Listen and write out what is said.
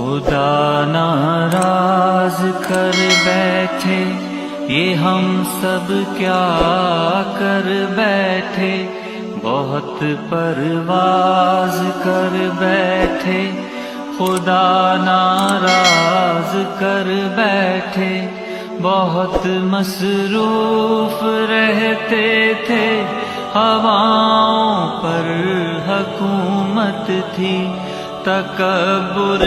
खुदा नाराज कर बैठे, ये हम सब क्या कर बैठे। बहुत परवाज कर बैठे, खुदा नाराज कर बैठे। बहुत मसरूफ रहते थे, हवाओं पर हुकूमत थी। तकब्बुर